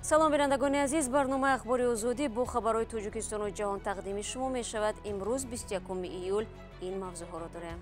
салом бинандагони азиз, барномаи ахбори озодӣ бо хабарҳои Тоҷикистону ҷаҳон тақдими шумо мешавад. имрӯз 21 июл ин мавзӯъҳоро дорем.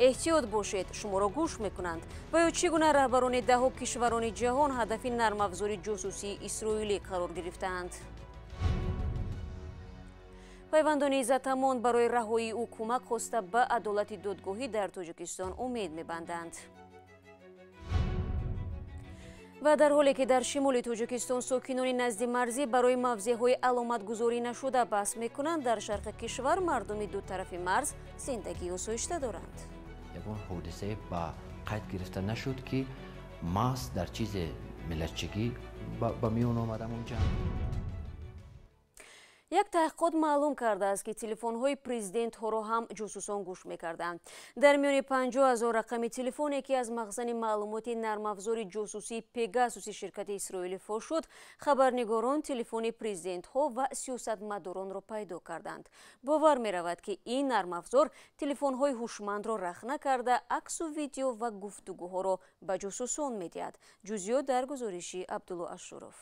эҳтиёт бошед, шуморо гӯш мекунанд. ва ё чӣ гуна раҳбарони даҳу кишварони ҷаҳон ҳадафи нармафзори ҷосусии исроилӣ қарор гирифтаанд. пайвандони Иззатамон барои раҳоии ӯ кӯмак хоста ба адолати додгоҳӣ дар Тоҷикистон умед мебанданд. ва дар ҳоле ки дар шимоли Тоҷикистон сокинони назди марзӣ барои мавзеъҳои аломатгузорӣ нашуда баҳс мекунанд, дар шарқи кишвар мардуми ду тарафи марз зиндагии осоишта доранд. ягон ҳодиса ба қайд гирифта нашуд ки маҳз дар чизе миллатчигӣ ба миён омадам онҷа. як таҳқиқот маълум кардааст ки телефонҳои президентҳоро ҳам ҷосусон гӯш мекарданд. дар миёни 50 000 рақами телефоне ки аз махзани маълумоти нармафзори ҷосусии Пегасуси ширкати исроилӣ фош шуд, хабарнигорон телефони президентҳо ва сиёсатмадоронро пайдо карданд. бовар меравад ки ин нармафзор телефонҳои ҳушмандро рахна карда аксу видео ва гуфтугӯҳоро ба ҷосусон медиҳад. ҷузъиёт дар гузориши Абдулло Ашуров.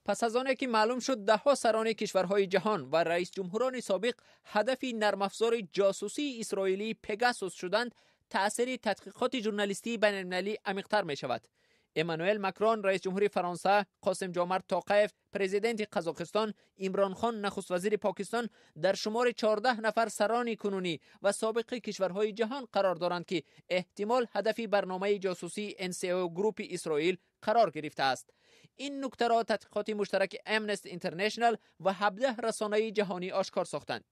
پس از آنکه معلوم شد ده‌ها سران کشورهای جهان و رئیس جمهوران سابق هدف نرم افزار جاسوسی اسرائیلی پگاسوس شدند، تأثیر تحقیقات ژورنالیستی بین‌المللی عمیق‌تر می شود. امانوئل ماکرون رئیس جمهوری فرانسه، قاسم جومرت توقیف پرزیدنت قزاقستان، عمران خان نخست وزیر پاکستان در شمار 14 نفر سران کنونی و سابق کشورهای جهان قرار دارند که احتمال هدف برنامه جاسوسی NSO گروپ اسرائیل قرار گرفته است. این نکته را تحقیقات مشترک امنست اینترنشنال و 17 رسانه جهانی آشکار ساختند.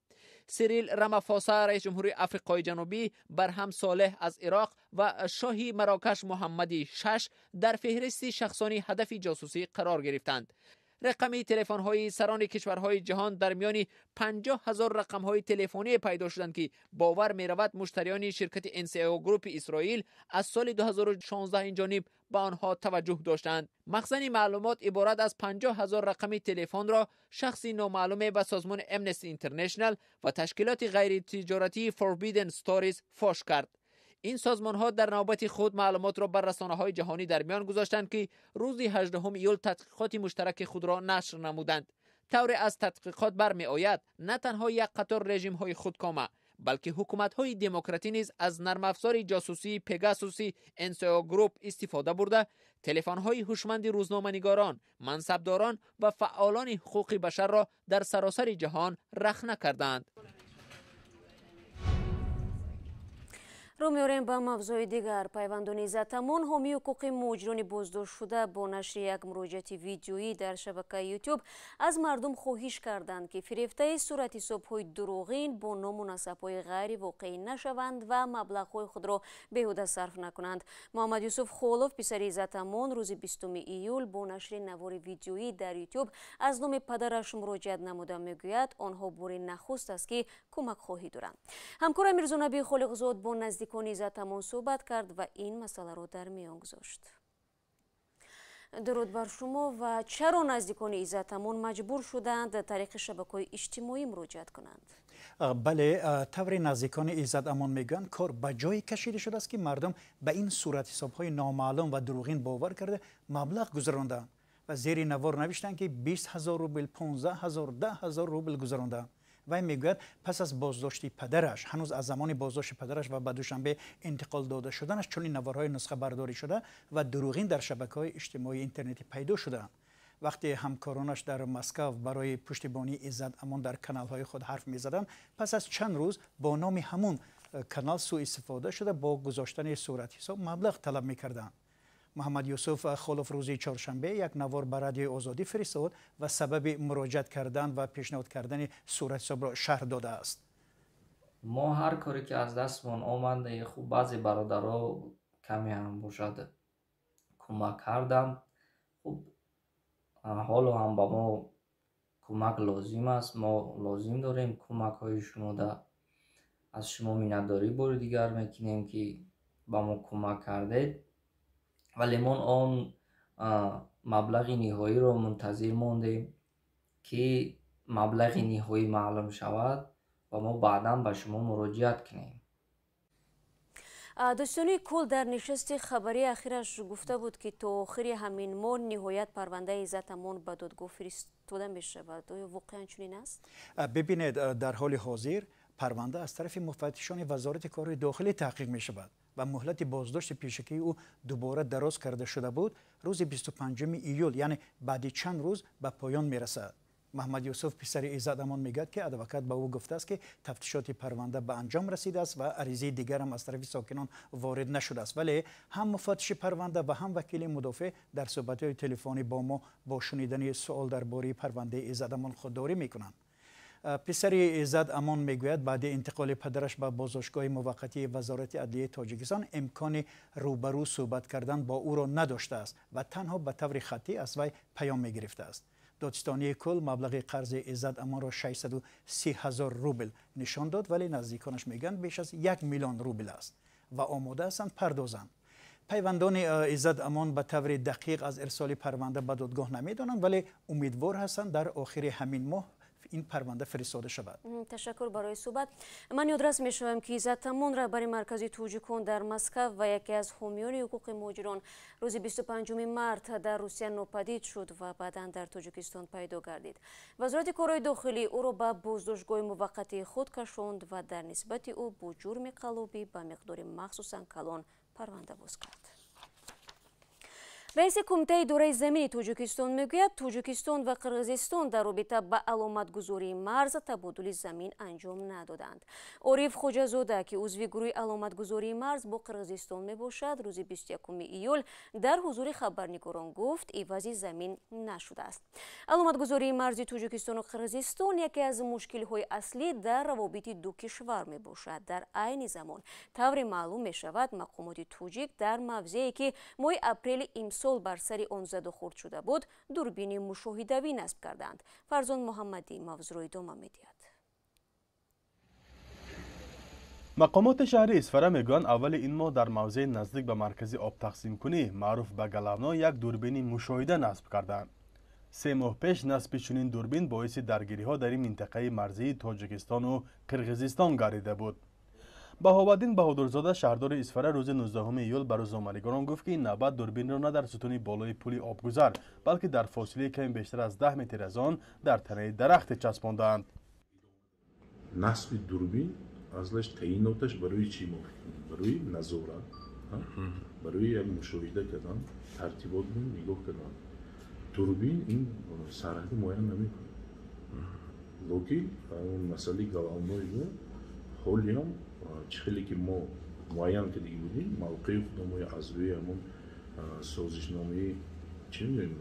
سیریل رامافوسا رئیس جمهوری آفریقای جنوبی، برهم صالح از عراق و شاهی مراکش محمدی 6 در فهرست شخصانی هدف جاسوسی قرار گرفتند. رقم تلفن‌های سران کشورهای جهان در میان 50,000 رقم‌های تلفنی پیدا شدند که باور می‌رود مشتریان شرکت NSO گروپ اسرائیل از سال 2016 این جانب به آنها توجه داشتند. مخزن معلومات عبارت از 50,000 رقم تلفن را شخصی نامعلوم به سازمان امنستی اینترنشنال و تشکیلات غیر تجارتی فوربیدن ستوریز فاش کرد. این سازمان ها در نوبت خود معلومات را بر رسانه های جهانی در میان گذاشتند که روز 18 ایول تحقیقات مشترک خود را نشر نمودند. طور از تحقیقات برمی آید نه تنها یک قطار رژیم های خودکامه، بلکه حکومت های دموکراتی نیز از نرم افزار جاسوسی پگاسوسی NSO گروپ استفاده برده تلفن های هوشمند روزنامه‌نگاران، منصبداران و فعالان حقوق بشر را در سراسر جهان رخنه کردند. رو می‌آوریم با موضوع دیگر. پیوندان ایزدامون حامی حقوق مهاجران بازداشت شده با نشر یک مراجعه ویدیویی در شبکه یوتیوب از مردم خواهش کردند که فریفته صورت حساب‌های دروغین با نام و نسب‌های غیر واقعی نشوند و مبلغ‌های خود را بیهوده صرف نکنند. محمد یوسف خولوف پسر ایزدامون روز 20 ایول با نشر نوار ویدیویی در یوتیوب از نام پدرش مراجعه نموده میگوید آنها بار نخست است که کمک خواهی دارند. همکار میرزا خالقزاد با نزدیکان ایزدامون صحبت کرد و این مسئله را در میان گذاشت. درود بر شما. و چرا نزدیکان ایزدامون مجبور شدند طریق شبکه‌های اجتماعی مراجعت کنند؟ بله، طور نزدیکان ایزدامون میگن کار به جایی کشیده شده است که مردم به این صورت حساب‌های نامعلوم و دروغین باور کرده مبلغ گذراندند و زیر نوار نوشتند که 20,000 روبل، 15,000، 10,000 روبل گذراندند. و میگوید پس از بازداشت پدرش، هنوز از زمان بازداشت پدرش و به دوشنبه انتقال داده شدنش، چون این نوارهای نسخه برداری شده و دروغین در شبکه‌های اجتماعی اینترنتی پیدا شده. وقتی همکارانش در مسکو برای پشتیبانی ایزدامون در کانال‌های خود حرف می‌زدند، پس از چند روز با نام همون کانال سوء استفاده شده با گذاشتن صورت حساب مبلغ طلب می‌کردند. محمد یوسف خولوف روزی چهارشنبه یک نوار به رادیوی آزادی فرستاد و سبب مراجعت کردن و پیشنهاد کردن صورت حساب را شرح داده است. ما هر کاری که از دستمان آمد، خوب بعضی برادرها کمی هم باشد کمک کردند. خوب حالا هم با ما کمک لازم است، ما لازم داریم کمک های شما ده. از شما میnnتداری بار دیگر میکنیم که با ما کمک کردید، ولی ما آن مبلغ نهایی را منتظر ماندیم که مبلغ نهایی معلوم شود و ما بعدا به شما مراجعت کنیم. دوستانی کل در نشست خبری اخیرش گفته بود که تا آخر همین ماه نهایت پرونده عزت امان به دادگاه فرستاده می شود. آیا واقعا چنین است؟ ببینید در حال حاضر پرونده از طرف مفتشان وزارت کار داخلی تحقیق می شود و مهلت بازداشت پیشکی او دوباره دراز کرده شده بود. روز 25 ایول یعنی بعد چند روز به پایان می رسد. محمد یوسف پسر عزت امان میگوید که ادوکات به او گفته است که تفتیشات پرونده به انجام رسیده است و عریضه دیگر هم از طرف ساکنان وارد نشده است، ولی هم مفتش پرونده و هم وکیل مدافع در صحبت‌های تلفنی با ما با شنیدن سوال درباره پرونده عزت امان خودداری میکنند. پسر عزت امان میگوید بعد انتقال پدرش به بازداشتگاه موقتی وزارت عدلیه تاجیکستان امکان روبرو صحبت کردن با او را نداشته است و تنها به طور خطی از وی پیام میگرفته است. دادستانی کل مبلغ قرض عزت امان را 630,000 روبل نشان داد، ولی نزدیکانش میگن بیش از 1 میلیون روبل است و آماده هستند پردازند. پیوندان عزت امان به طور دقیق از ارسال پرونده به دادگاه نمیدانند، ولی امیدوار هستند در آخر همین ماه این پرونده فرستاده شود. تشکر برای صحبت. من یادرس میشوم که عزت امان رهبر مرکزی توجیکون در مسکو و یکی از حامیان حقوق مهاجران روز 25 مارت در روسیه ناپدید شد و بعدا در تاجیکستان پیدا گردید. وزارت کار داخلی او را به بازداشتگاه موقتی خود کشاند و در نسبت او با جرم قلابی به مقدار مخصوصا کلان پرونده باز کرد. رئیس کمیته اداره زمینی تاجیکستان میگوید تاجیکستان و قرغیزستان در رابطه با علامتگذاری مرز تبادل زمین انجام ندادند. عارف خوجازاده که عضو گروه علامتگذاری مرز با قرغیزستان میباشد روز 21 ایول در حضور خبرنگاران گفت عوض زمین نشده است. علامتگذاری مرز تاجیکستان و قرغیزستان یکی از مشکل‌های اصلی در روابط دو کشور میباشد. در عین زمان طور معلوم میشود مقامات تاجیک در موضعی که ماه اپریل امسال بر سر آن زد و خورد شده بود دوربین مشاهدوی نصب کردند. فرزان محمدی موضوع را ادامه می‌دهد. مقامات شهر اسفره میگویند اول این ماه در موضع نزدیک به مرکز آب تقسیم کنی معروف به گلونا یک دوربین مشاهده نصب کردند. 3 ماه پیش نصب چنین دوربین باعث درگیری ها در این منطقه مرزی تاجیکستان و قرغیزستان گردیده بود. بهاءالدین بهادرزاده شهردار اسفره روز 19 ایول به روزنامه‌نگاران گفت که این نوبت دوربین را نه در ستون بالای پل آبگذر بلکه در فاصله کمی بیشتر از 10 متر از آن در تنه درخت چسباندند. نصب دوربین ازش تعییناتش برای چی بود؟ برای نظارت، برای یک مشاهده کردن، ترتیبات نگاه کردن. دوربین این سرحد معین نمیکنه. لکن اون مسئله گلوانایی بود حالی هم چخیلی که ما معین که دیگه بودیم موقع خودمون از روی همون سازشنامه چی میگیم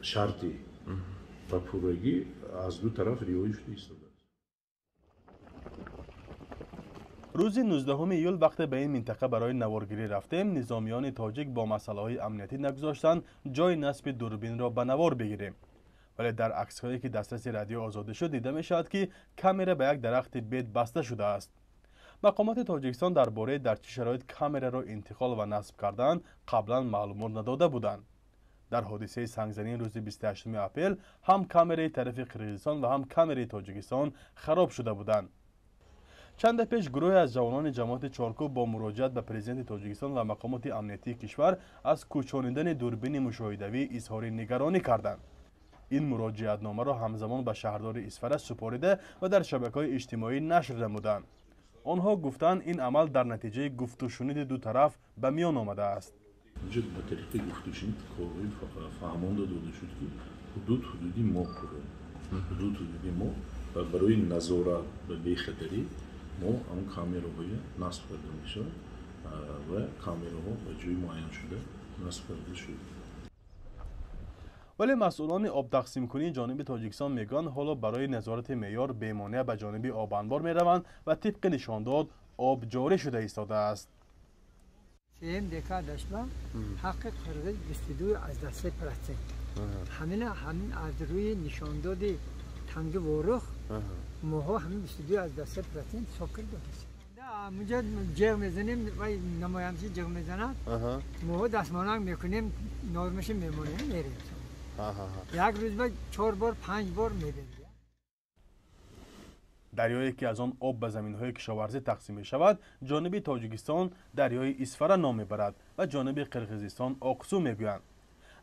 شرطی و پورگی از دو طرف رعایت شده ایستاده. روز 19 ایول وقتی به این منطقه برای نوارگیری رفتیم نظامیان تاجیک با مسئله‌های امنیتی نگذاشتند جای نصب دوربین را به نوار بگیریم. ولی در عکس‌هایی که دسترس رادیو آزاده شد دیده می‌شود که کامera به یک درخت بید بسته شده است. مقامات تاجیکستان درباره در چه شرایط کامera را انتقال و نصب کردن قبلا معلومات نداده بودند. در حادثه سنگزنی روز 28 اپریل هم کامرای طرف قرغیزستان و هم کامرای تاجیکستان خراب شده بودند. چند پیش گروه از جوانان جماعت چارکوب با مراجعت به پرزیدنت تاجیکستان و مقامات امنیتی کشور از کوچانیدن دوربین مشاهدوی اظهار نگرانی کردند. این مراجعتنامه را همزمان به شهردار اسفره سپارده و در شبکه‌های اجتماعی نشر نمودند. آنها گفتند این عمل در نتیجه گفت و شنود دو طرف به میان آمده است. اینجا به طریق گفت و شنود کامل فهمان داده شد که حدودی ما کنیم. حدودی ما و برای نظارت به بی‌خطری ما اون کامراهای نصب کرده میشه و کامراها به جای معین شده نصب کرده شده. ولی مسئولان آب تقسیم کنی جانب تاجیکستان میگن حالا برای نظارت معیار بیمانع به جانب آب انبار میروند و طبق نشانداد آب جاری شده ایستاده است. سیم دکا داشتم حق قرغیز 22 از دسته پرسه همین از روی نشانداد تنگ ورخ موها همین 22 از دسته پرسه سکر داشت. مجا جغ میزنیم و نمایمچی جغ میزند موها دستمانک میکنیم نرمش میمونیم میریم. یک روز با 4 بار 5 بار میبینیم. دریایی که از آن آب به زمین‌های کشاورزی تقسیم می‌شود جانب تاجیکستان دریای اسفره نام می‌برد و جانب قرقیزستان آقسو می‌گویند.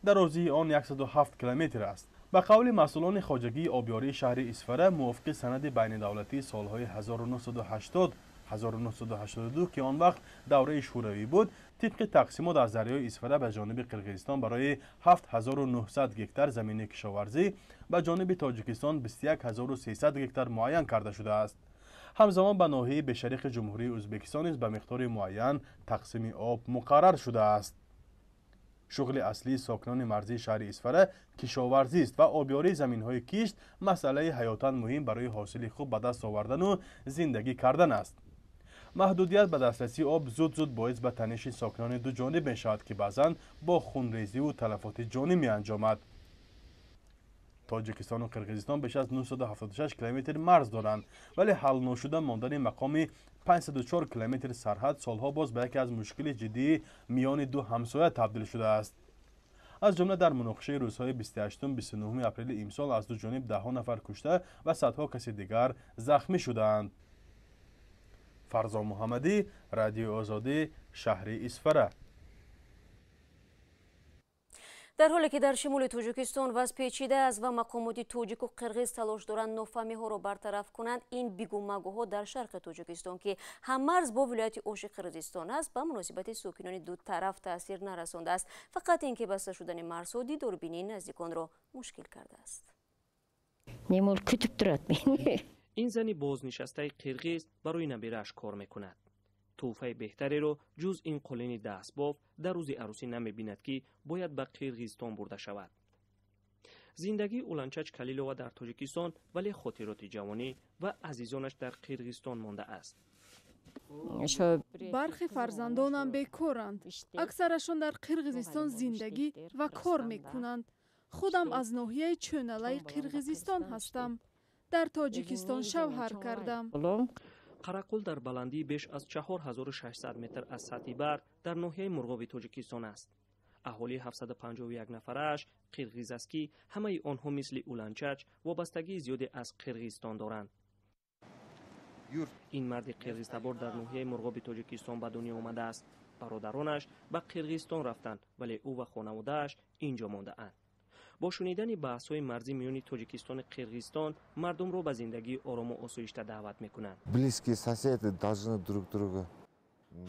درازی آن 107 کیلومتر است. به قول مسئولان خواجگی آبیاری شهر اسفره موافق سند بین دولتی سالهای 1980 1982 که آن وقت دوره شوروی بود، طبق تقسیمات از دریای اسفره به جانب قرقیزستان برای 7900 گکتار زمین کشاورزی به جانب تاجیکستان 21300 گکتار معین کرده شده است. همزمان به ناحیه بشریق جمهوری ازبکستان نیز به مقدار معین تقسیم آب مقرر شده است. شغل اصلی ساکنان مرزی شهر اسفره کشاورزی است و آبیاری زمین‌های کشت مسئله حیاتاً مهم برای حاصل خوب به دست آوردن و زندگی کردن است. محدودیت به دسترسی آب زود باعث به تنش ساکنان دو جانب می شود که بعضاً با خونریزی و تلفات جانی می انجامد. تاجیکستان و قرقیزستان بیش از 976 کیلومتر مرز دارند، ولی حل نشده ماندن مقام 504 کیلومتر سرحد سالها باز به یکی از مشکل جدی میان دو همسایه تبدیل شده است. از جمله در مناقشه روزهای 28 و 29 اپریل امسال از دو جانب 10 نفر کشته و صدها کسی دیگر زخمی شدند. فرزان محمدی، رادیو آزادی، شهر اسفره. در حالی که در شمال تاجیکستان وضع پیچیده است و مقامات تاجیک و قرغیز تلاش دارند نافهمی‌ها را برطرف کنند، این بیگو-مگوها در شرق تاجیکستان که هم مرز با ولایت اوش قرغیزستان است به مناسبت ساکنان دو طرف تاثیر نرسانده است. فقط اینکه بسته شدن مرزها دیداربینی نزدیکان را مشکل کرده است. این زنی بازنشسته قرغیز برای نبیرش کار میکند. توفه بهتری رو جز این قالین دستباف در روز عروسی نمی‌بیند که باید به قرغیزستان برده شود. زندگی اولانچاچ کلیلووا در تاجیکستان ولی خاطرات جوانی و عزیزانش در قرغیزستان مانده است. برخی فرزندانم بیکارند. اکثرشان در قرغیزستان زندگی و کار میکنند. خودم از ناحیه چونالای قرغیزستان هستم. در تاجیکستان شوهر کردم. قراقل در بلندی بیش از 4600 متر از سطح بر در ناحیه مرغابی تاجیکستان است. اهالی 751 نفرش قرغیز است که همه آنها مثل اولانچاچ وابستگی زیادی از قرغیزستان دارند. این مرد قرغیز تبار در ناحیه مرغابی تاجیکستان به دنیا آمده است. برادرانش به قرغیزستان رفتند ولی او و خانواده‌اش اینجا مانده اند. با شنیدن بحث‌های مرزی میان تاجیکستان و قرغیزستان مردم را به زندگی آرام و آسایشته دعوت می‌کنند.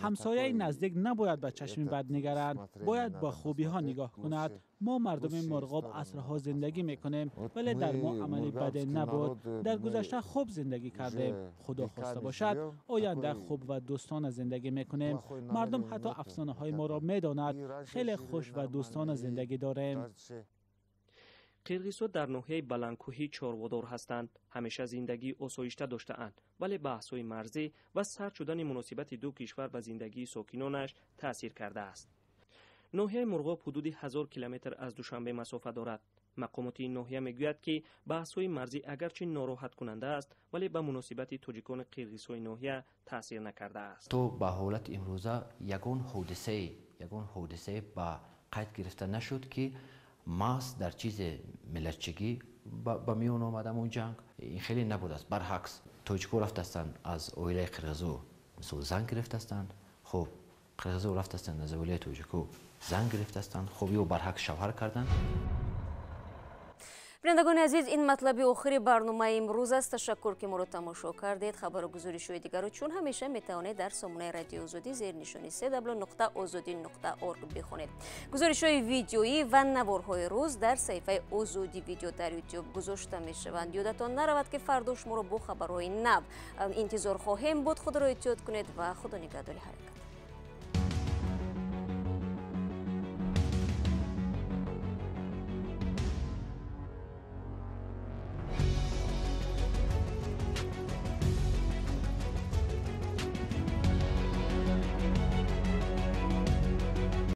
همسایه نزدیک نباید به چشم بد نگرند، باید با خوبی ها نگاه کند. ما مردم مرغاب عصرها زندگی میکنیم ولی در ما عملی بد نبود. در گذشته خوب زندگی کردیم. خدا خواسته باشد آینده خوب و دوستانه زندگی میکنیم. مردم حتی افسانه های ما را میداند. خیلی خوش و دوستانه زندگی داریم. قرغیزها در ناحیه بلندکوهی چاروادار هستند. همیشه زندگی آسایشته داشته‌اند ولی بحث‌های مرزی و سرد شدن مناسبت دو کشور به زندگی ساکنانش تأثیر کرده است. ناحیه مرغاب حدود 1000 کیلومتر از دوشنبه مسافت دارد. مقامات این ناحیه میگوید که بحث‌های مرزی اگرچه ناراحت کننده است ولی به مناسبت تاجیکان قرغیزهای ناحیه تأثیر نکرده است. تو به حالت امروزه یگان حادثه با قید گرفته نشد که ماس در چیز ملتچگی با میون آمدم اون جنگ این خیلی نبود است. برعکس تاجیکو رفتستند از اویله قرغیزو مثل زن گرفتستند. خب قرغیزو رفتستند از اویله تاجیکو زن گرفتستند. خوبی و برعکس شوهر کردند. بینندگان عزیز این مطلب آخری برنامه امروز است. تشکر که ما رو تماشا کردید. خبر و گزارش‌های دیگر رو چون همیشه میتوانید در سامانه رادیو آزادی زیر نشانی www.azadi.org بخونید. گزارش‌های ویدیویی و نوارهای روز در صفحه آزادی ویدیو در یوتیوب گذاشته میشوند. یادتان نرود که فردا شما رو با خبرهای نو انتظار خواهیم بود. خود را احتیاط کنید و خدا نگهدار.